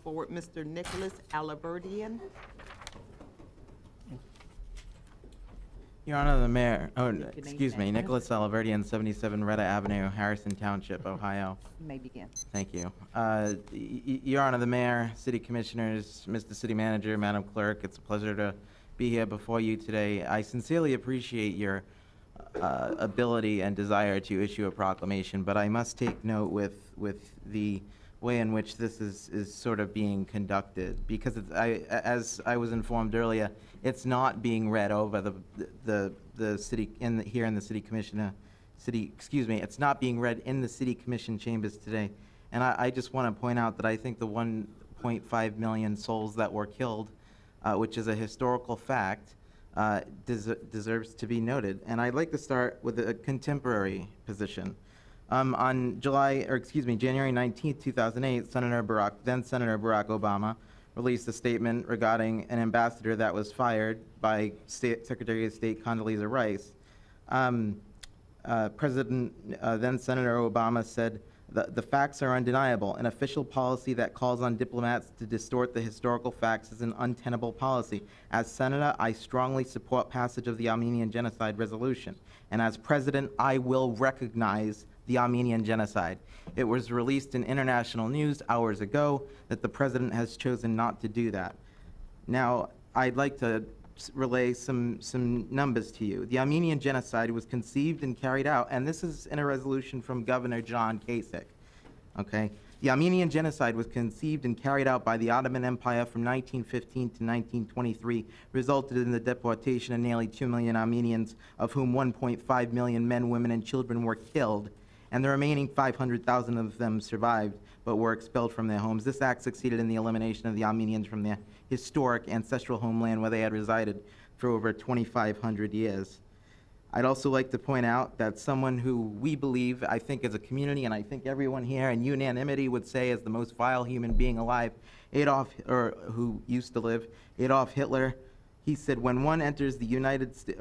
forward Mr. Nicholas Alahverdian. Your Honor, the Mayor, name. Nicholas Alahverdian, 77 Retta Avenue, Harrison Township, Ohio. You may begin. Thank you. Your Honor, the Mayor, City Commissioners, Mr. City Manager, Madam Clerk, it's a pleasure to be here before you today. I sincerely appreciate your ability and desire to issue a proclamation, but I must take note with the way in which this is sort of being conducted, because as I was informed earlier, it's not being read over the city here in the city commission it's not being read in the city commission chambers today. And I just want to point out that I think the 1.5 million souls that were killed, which is a historical fact, deserves to be noted. And I'd like to start with a contemporary position. On January 19, 2008, then Senator Barack Obama released a statement regarding an ambassador that was fired by Secretary of State Condoleezza Rice. Then Senator Obama said, the facts are undeniable. An official policy that calls on diplomats to distort the historical facts is an untenable policy. As Senator, I strongly support passage of the Armenian Genocide resolution. And as President, I will recognize the Armenian Genocide. It was released in international news hours ago that the President has chosen not to do that. Now, I'd like to relay some numbers to you. The Armenian Genocide was conceived and carried out, and this is in a resolution from Governor John Kasich, okay? The Armenian Genocide was conceived and carried out by the Ottoman Empire from 1915 to 1923, resulted in the deportation of nearly 2 million Armenians, of whom 1.5 million men, women, and children were killed, and the remaining 500,000 of them survived but were expelled from their homes. This act succeeded in the elimination of the Armenians from their historic ancestral homeland where they had resided for over 2,500 years. I'd also like to point out that someone who we believe, I think as a community, and I think everyone here in unanimity would say is the most vile human being alive, who used to live, Adolf Hitler, he said, when one enters the United States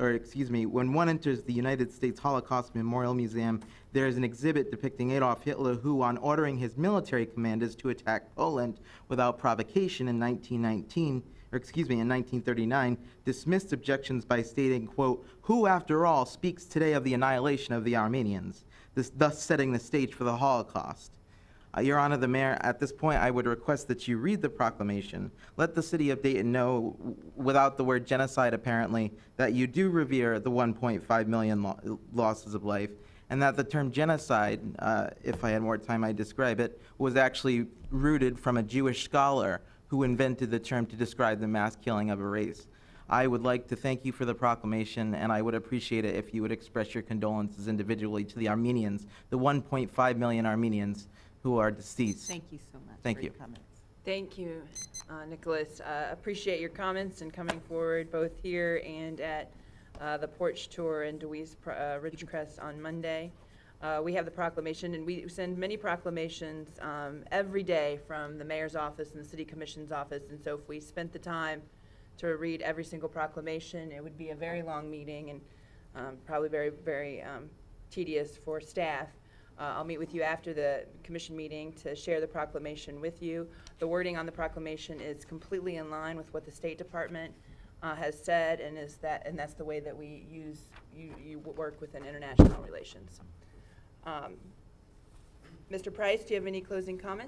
Holocaust Memorial Museum, there is an exhibit depicting Adolf Hitler who, on ordering his military commanders to attack Poland without provocation in 1939, dismissed objections by stating, quote, who after all speaks today of the annihilation of the Armenians, thus setting the stage for the Holocaust. Your Honor, the Mayor, at this point, I would request that you read the proclamation. Let the city of Dayton know, without the word genocide apparently, that you do revere the 1.5 million losses of life, and that the term genocide, if I had more time I'd describe it, was actually rooted from a Jewish scholar who invented the term to describe the mass killing of a race. I would like to thank you for the proclamation, and I would appreciate it if you would express your condolences individually to the Armenians, the 1.5 million Armenians who are deceased. Thank you so much Thank for you. your comments. Thank you, Nicholas. Appreciate your comments and coming forward both here and at the porch tour in Dewey's Ridgecrest on Monday. We have the proclamation, and we send many proclamations every day from the mayor's office and the city commission's office, and so if we spent the time to read every single proclamation, it would be a very long meeting and probably very, very tedious for staff. I'll meet with you after the commission meeting to share the proclamation with you. The wording on the proclamation is completely in line with what the State Department has said, and that's the way that we you work within international relations. Mr. Price, do you have any closing comments?